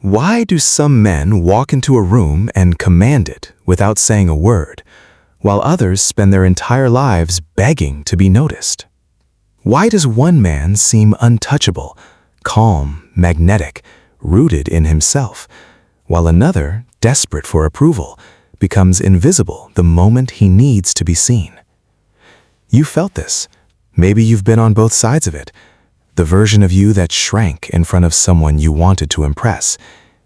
Why do some men walk into a room and command it without saying a word, while others spend their entire lives begging to be noticed? Why does one man seem untouchable, calm, magnetic, rooted in himself, while another, desperate for approval, becomes invisible the moment he needs to be seen? You felt this. Maybe you've been on both sides of it. The version of you that shrank in front of someone you wanted to impress.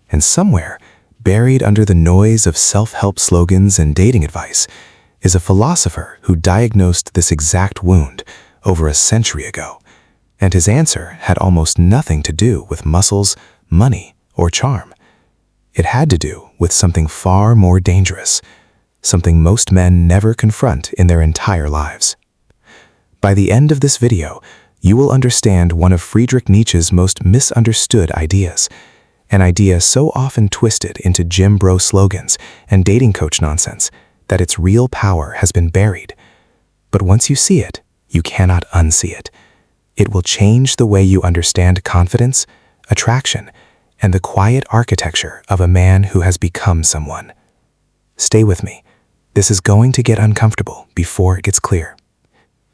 And somewhere, buried under the noise of self-help slogans and dating advice, is a philosopher who diagnosed this exact wound over a century ago. And his answer had almost nothing to do with muscles, money, or charm. It had to do with something far more dangerous, something most men never confront in their entire lives. By the end of this video, you will understand one of Friedrich Nietzsche's most misunderstood ideas, an idea so often twisted into gym bro slogans and dating coach nonsense that its real power has been buried. But once you see it, you cannot unsee it. It will change the way you understand confidence, attraction, and the quiet architecture of a man who has become someone. Stay with me. This is going to get uncomfortable before it gets clear.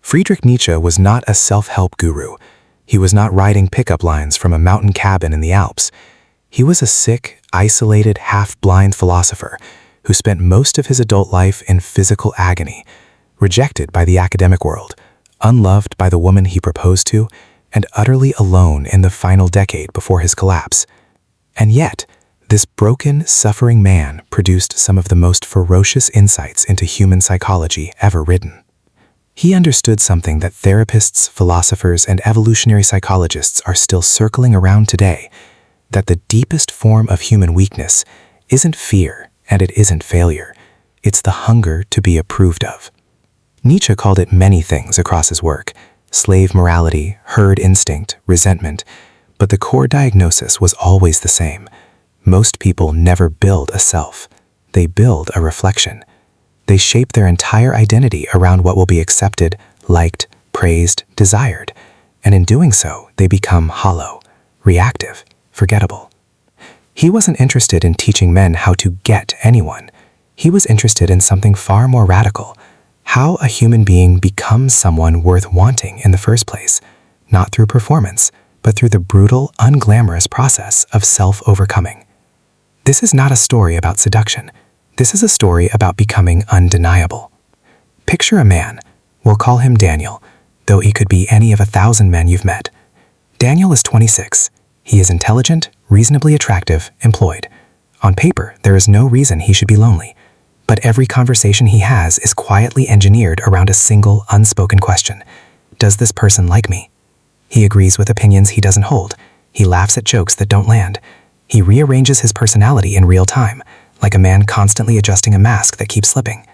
Friedrich Nietzsche was not a self-help guru. He was not writing pickup lines from a mountain cabin in the Alps. He was a sick, isolated, half-blind philosopher who spent most of his adult life in physical agony, rejected by the academic world, unloved by the woman he proposed to, and utterly alone in the final decade before his collapse. And yet, this broken, suffering man produced some of the most ferocious insights into human psychology ever written. He understood something that therapists, philosophers, and evolutionary psychologists are still circling around today, that the deepest form of human weakness isn't fear and it isn't failure. It's the hunger to be approved of. Nietzsche called it many things across his work: slave morality, herd instinct, resentment, but the core diagnosis was always the same. Most people never build a self. They build a reflection. They shape their entire identity around what will be accepted, liked, praised, desired. And in doing so, they become hollow, reactive, forgettable. He wasn't interested in teaching men how to get anyone. He was interested in something far more radical: how a human being becomes someone worth wanting in the first place, not through performance, but through the brutal, unglamorous process of self-overcoming. This is not a story about seduction. This is a story about becoming undeniable. Picture a man. We'll call him Daniel, though he could be any of 1,000 men you've met. Daniel is 26. He is intelligent, reasonably attractive, employed. On paper, there is no reason he should be lonely. But every conversation he has is quietly engineered around a single, unspoken question. Does this person like me? He agrees with opinions he doesn't hold. He laughs at jokes that don't land. He rearranges his personality in real time, like a man constantly adjusting a mask that keeps slipping.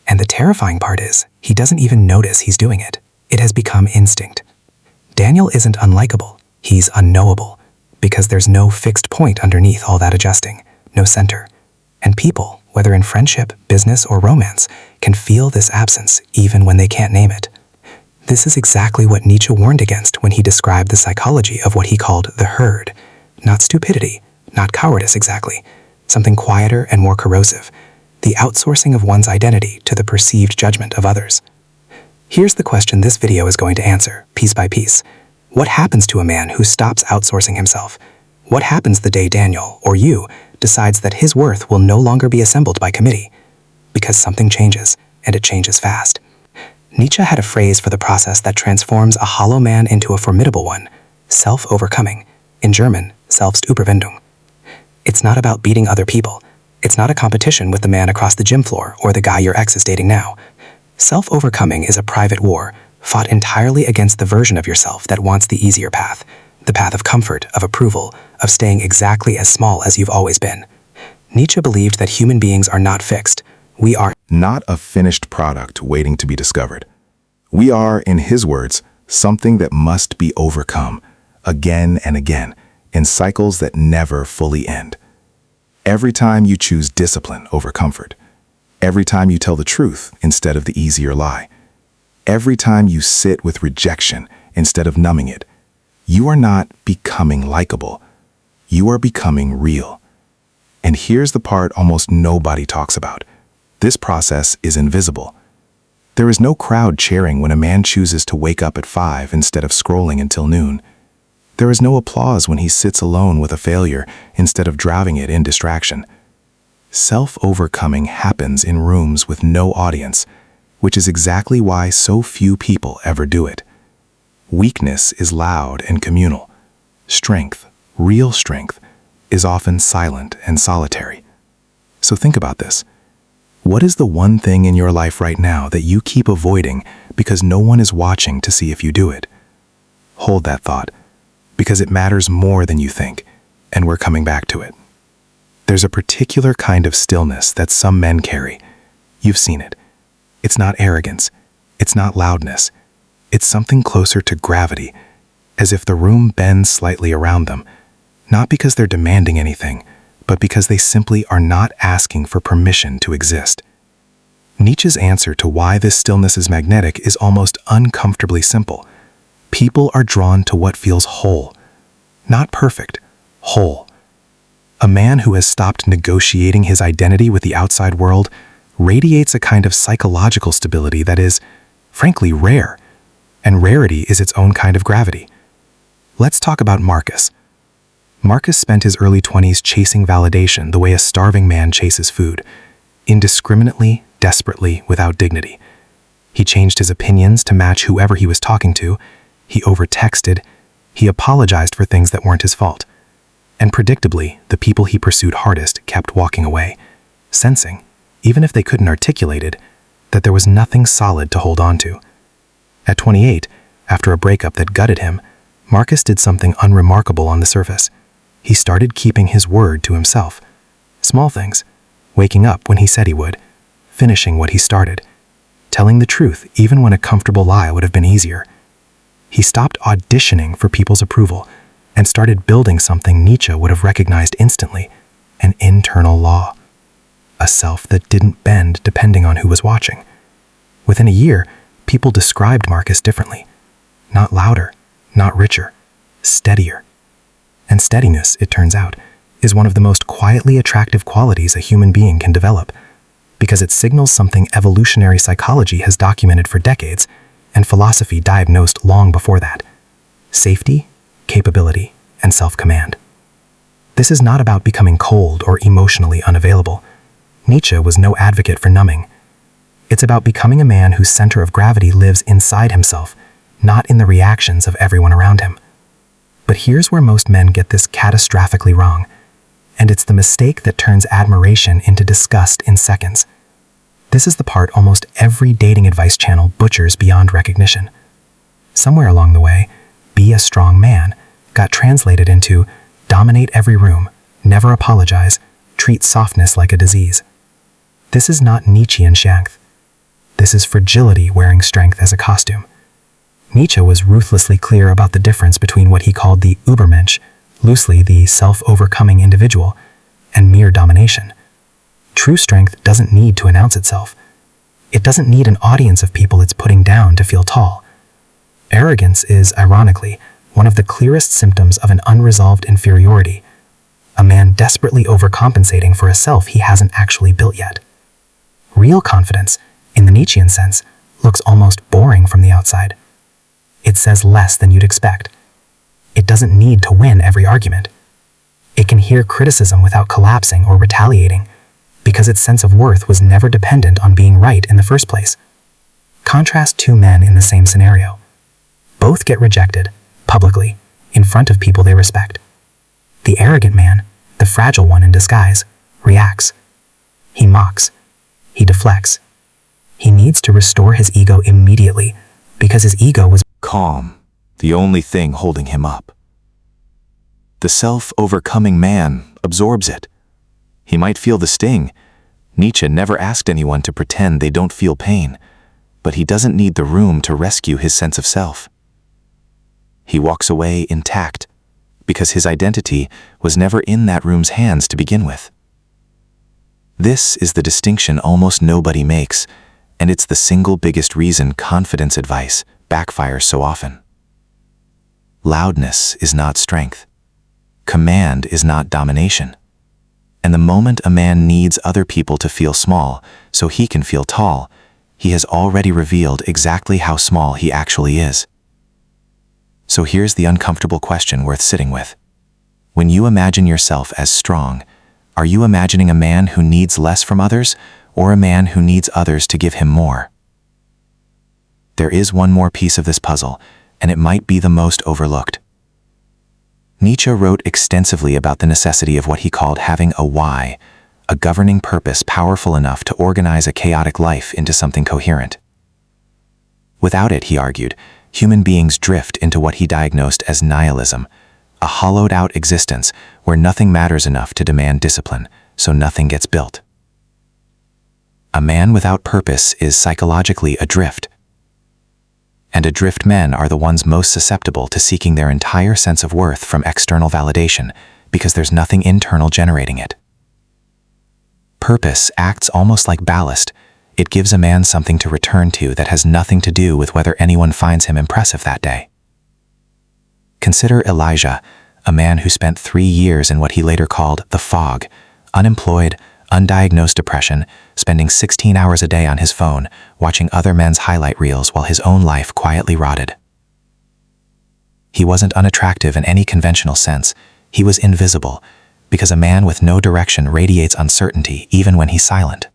And the terrifying part is, he doesn't even notice he's doing it. It has become instinct. Daniel isn't unlikable. He's unknowable, because there's no fixed point underneath all that adjusting, no center. And people, whether in friendship, business, or romance, can feel this absence even when they can't name it. This is exactly what Nietzsche warned against when he described the psychology of what he called the herd. Not stupidity, not cowardice exactly, something quieter and more corrosive, the outsourcing of one's identity to the perceived judgment of others. Here's the question this video is going to answer, piece by piece. What happens to a man who stops outsourcing himself? What happens the day Daniel, or you, decides that his worth will no longer be assembled by committee? Because something changes, and it changes fast. Nietzsche had a phrase for the process that transforms a hollow man into a formidable one: self-overcoming. In German, Selbstüberwindung. It's not about beating other people. It's not a competition with the man across the gym floor or the guy your ex is dating now. Self-overcoming is a private war, fought entirely against the version of yourself that wants the easier path, the path of comfort, of approval, of staying exactly as small as you've always been. Nietzsche believed that human beings are not fixed. We are not a finished product waiting to be discovered. We are, in his words, something that must be overcome, again and again, in cycles that never fully end. Every time you choose discipline over comfort, every time you tell the truth instead of the easier lie, every time you sit with rejection instead of numbing it, you are not becoming likable. You are becoming real. And here's the part almost nobody talks about. This process is invisible. There is no crowd cheering when a man chooses to wake up at 5 instead of scrolling until noon. There is no applause when he sits alone with a failure instead of drowning it in distraction. Self-overcoming happens in rooms with no audience, which is exactly why so few people ever do it. Weakness is loud and communal. Strength, real strength, is often silent and solitary. So think about this. What is the one thing in your life right now that you keep avoiding because no one is watching to see if you do it? Hold that thought, because it matters more than you think, and we're coming back to it. There's a particular kind of stillness that some men carry. You've seen it. It's not arrogance. It's not loudness. It's something closer to gravity, as if the room bends slightly around them, not because they're demanding anything, but because they simply are not asking for permission to exist. Nietzsche's answer to why this stillness is magnetic is almost uncomfortably simple. People are drawn to what feels whole. Not perfect, whole. A man who has stopped negotiating his identity with the outside world radiates a kind of psychological stability that is, frankly, rare. And rarity is its own kind of gravity. Let's talk about Marcus. Marcus spent his early 20s chasing validation the way a starving man chases food, indiscriminately, desperately, without dignity. He changed his opinions to match whoever he was talking to. He over-texted. He apologized for things that weren't his fault. And predictably, the people he pursued hardest kept walking away, sensing, even if they couldn't articulate it, that there was nothing solid to hold on to. At 28, after a breakup that gutted him, Marcus did something unremarkable on the surface. He started keeping his word to himself. Small things, waking up when he said he would, finishing what he started, telling the truth even when a comfortable lie would have been easier. He stopped auditioning for people's approval and started building something Nietzsche would have recognized instantly, an internal law. A self that didn't bend depending on who was watching. Within a year, people described Marcus differently. Not louder, not richer, steadier. And steadiness, it turns out, is one of the most quietly attractive qualities a human being can develop, because it signals something evolutionary psychology has documented for decades, and philosophy diagnosed long before that: safety, capability, and self-command. This is not about becoming cold or emotionally unavailable. Nietzsche was no advocate for numbing. It's about becoming a man whose center of gravity lives inside himself, not in the reactions of everyone around him. But here's where most men get this catastrophically wrong, and it's the mistake that turns admiration into disgust in seconds. This is the part almost every dating advice channel butchers beyond recognition. Somewhere along the way, be a strong man got translated into dominate every room, never apologize, treat softness like a disease. This is not Nietzschean strength. This is fragility wearing strength as a costume. Nietzsche was ruthlessly clear about the difference between what he called the Übermensch, loosely the self-overcoming individual, and mere domination. True strength doesn't need to announce itself. It doesn't need an audience of people it's putting down to feel tall. Arrogance is, ironically, one of the clearest symptoms of an unresolved inferiority, a man desperately overcompensating for a self he hasn't actually built yet. Real confidence, in the Nietzschean sense, looks almost boring from the outside. It says less than you'd expect. It doesn't need to win every argument. It can hear criticism without collapsing or retaliating, because its sense of worth was never dependent on being right in the first place. Contrast two men in the same scenario. Both get rejected, publicly, in front of people they respect. The arrogant man, the fragile one in disguise, reacts. He mocks. He deflects. He needs to restore his ego immediately, because his ego was calm, the only thing holding him up. The self-overcoming man absorbs it. He might feel the sting. Nietzsche never asked anyone to pretend they don't feel pain, but he doesn't need the room to rescue his sense of self. He walks away intact, because his identity was never in that room's hands to begin with. This is the distinction almost nobody makes, and it's the single biggest reason confidence advice backfires so often. Loudness is not strength. Command is not domination. And the moment a man needs other people to feel small so he can feel tall, he has already revealed exactly how small he actually is. So here's the uncomfortable question worth sitting with. When you imagine yourself as strong, are you imagining a man who needs less from others, or a man who needs others to give him more? There is one more piece of this puzzle, and it might be the most overlooked. Nietzsche wrote extensively about the necessity of what he called having a why, a governing purpose powerful enough to organize a chaotic life into something coherent. Without it, he argued, human beings drift into what he diagnosed as nihilism, a hollowed-out existence where nothing matters enough to demand discipline, so nothing gets built. A man without purpose is psychologically adrift. And adrift men are the ones most susceptible to seeking their entire sense of worth from external validation because there's nothing internal generating it. Purpose acts almost like ballast. It gives a man something to return to that has nothing to do with whether anyone finds him impressive that day. Consider Elijah, a man who spent 3 years in what he later called the fog, unemployed, undiagnosed depression, spending 16 hours a day on his phone, watching other men's highlight reels while his own life quietly rotted. He wasn't unattractive in any conventional sense. He was invisible, because a man with no direction radiates uncertainty even when he's silent.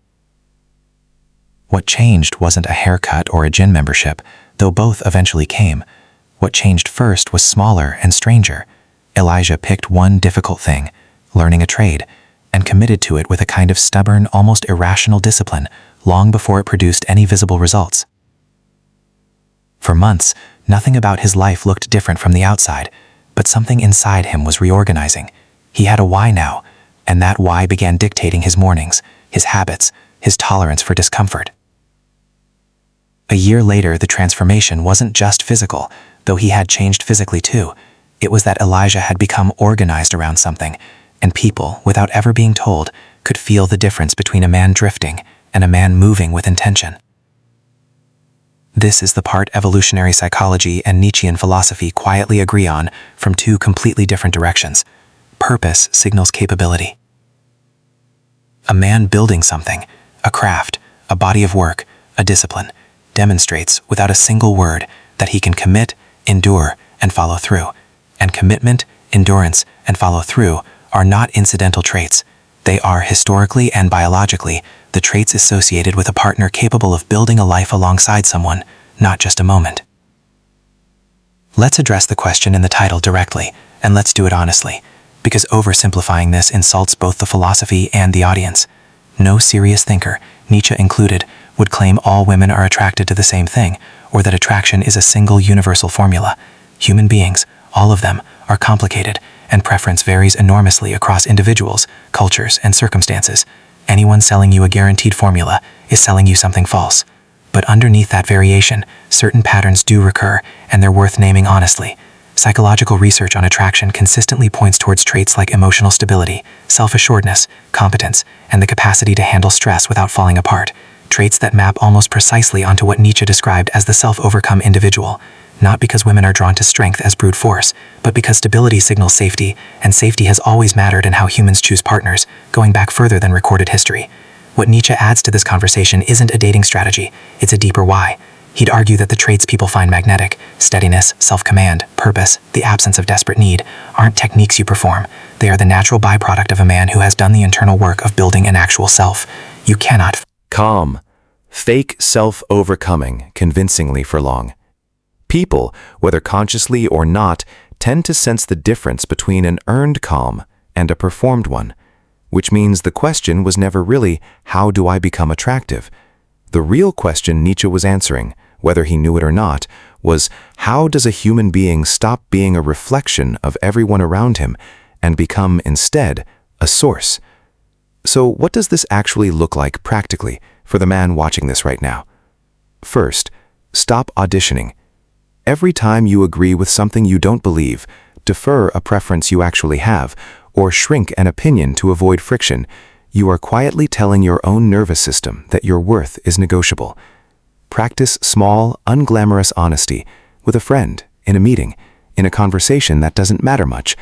What changed wasn't a haircut or a gym membership, though both eventually came. What changed first was smaller and stranger. Elijah picked one difficult thing, learning a trade, and committed to it with a kind of stubborn, almost irrational discipline, long before it produced any visible results. For months, nothing about his life looked different from the outside, but something inside him was reorganizing. He had a why now, and that why began dictating his mornings, his habits, his tolerance for discomfort. A year later, the transformation wasn't just physical, though he had changed physically too. It was that Elijah had become organized around something, and people, without ever being told, could feel the difference between a man drifting and a man moving with intention. This is the part evolutionary psychology and Nietzschean philosophy quietly agree on from two completely different directions. Purpose signals capability. A man building something, a craft, a body of work, a discipline, demonstrates without a single word that he can commit, endure, and follow through. And commitment, endurance, and follow through are not incidental traits. They are, historically and biologically, the traits associated with a partner capable of building a life alongside someone, not just a moment. Let's address the question in the title directly, and let's do it honestly, because oversimplifying this insults both the philosophy and the audience. No serious thinker, Nietzsche included, would claim all women are attracted to the same thing, or that attraction is a single universal formula. Human beings, all of them, are complicated, and preference varies enormously across individuals, cultures, and circumstances. Anyone selling you a guaranteed formula is selling you something false. But underneath that variation, certain patterns do recur, and they're worth naming honestly. Psychological research on attraction consistently points towards traits like emotional stability, self-assuredness, competence, and the capacity to handle stress without falling apart. Traits that map almost precisely onto what Nietzsche described as the self-overcome individual. Not because women are drawn to strength as brute force, but because stability signals safety, and safety has always mattered in how humans choose partners, going back further than recorded history. What Nietzsche adds to this conversation isn't a dating strategy, it's a deeper why. He'd argue that the traits people find magnetic, steadiness, self-command, purpose, the absence of desperate need, aren't techniques you perform. They are the natural byproduct of a man who has done the internal work of building an actual self. You cannot Calm. Fake self-overcoming convincingly for long. People, whether consciously or not, tend to sense the difference between an earned calm and a performed one, which means the question was never really, how do I become attractive? The real question Nietzsche was answering, whether he knew it or not, was how does a human being stop being a reflection of everyone around him and become, instead, a source? So what does this actually look like practically for the man watching this right now? First, stop auditioning. Every time you agree with something you don't believe, defer a preference you actually have, or shrink an opinion to avoid friction, you are quietly telling your own nervous system that your worth is negotiable. Practice small, unglamorous honesty with a friend, in a meeting, in a conversation that doesn't matter much.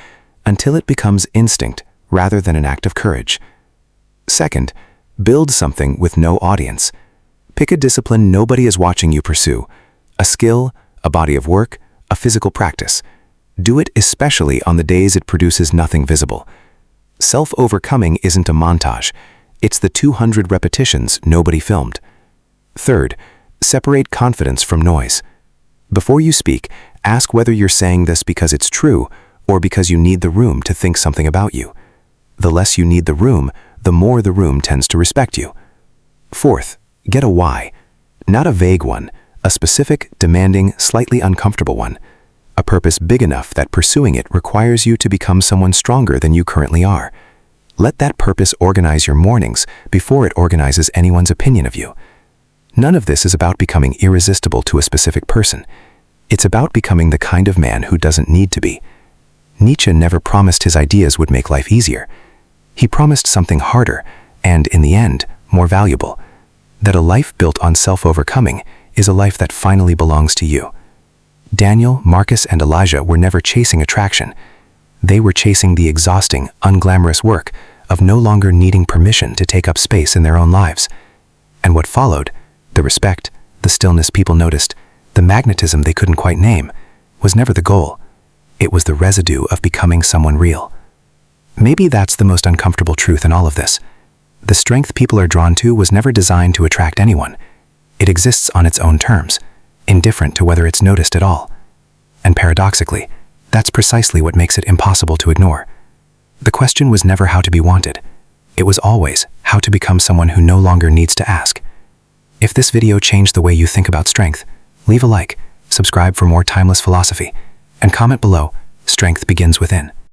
until it becomes instinct rather than an act of courage. Second, build something with no audience. Pick a discipline nobody is watching you pursue, a skill, a body of work, a physical practice. Do it especially on the days it produces nothing visible. Self-overcoming isn't a montage. It's the 200 repetitions nobody filmed. Third, separate confidence from noise. Before you speak, ask whether you're saying this because it's true or because you need the room to think something about you. The less you need the room, the more the room tends to respect you. Fourth, get a why. Not a vague one, a specific, demanding, slightly uncomfortable one. A purpose big enough that pursuing it requires you to become someone stronger than you currently are. Let that purpose organize your mornings before it organizes anyone's opinion of you. None of this is about becoming irresistible to a specific person. It's about becoming the kind of man who doesn't need to be. Nietzsche never promised his ideas would make life easier. He promised something harder and, in the end, more valuable. That a life built on self-overcoming is a life that finally belongs to you. Daniel, Marcus, and Elijah were never chasing attraction. They were chasing the exhausting, unglamorous work of no longer needing permission to take up space in their own lives. And what followed, the respect, the stillness people noticed, the magnetism they couldn't quite name, was never the goal. It was the residue of becoming someone real. Maybe that's the most uncomfortable truth in all of this. The strength people are drawn to was never designed to attract anyone. It exists on its own terms, indifferent to whether it's noticed at all. And paradoxically, that's precisely what makes it impossible to ignore. The question was never how to be wanted. It was always how to become someone who no longer needs to ask. If this video changed the way you think about strength, leave a like, subscribe for more timeless philosophy, and comment below, strength begins within.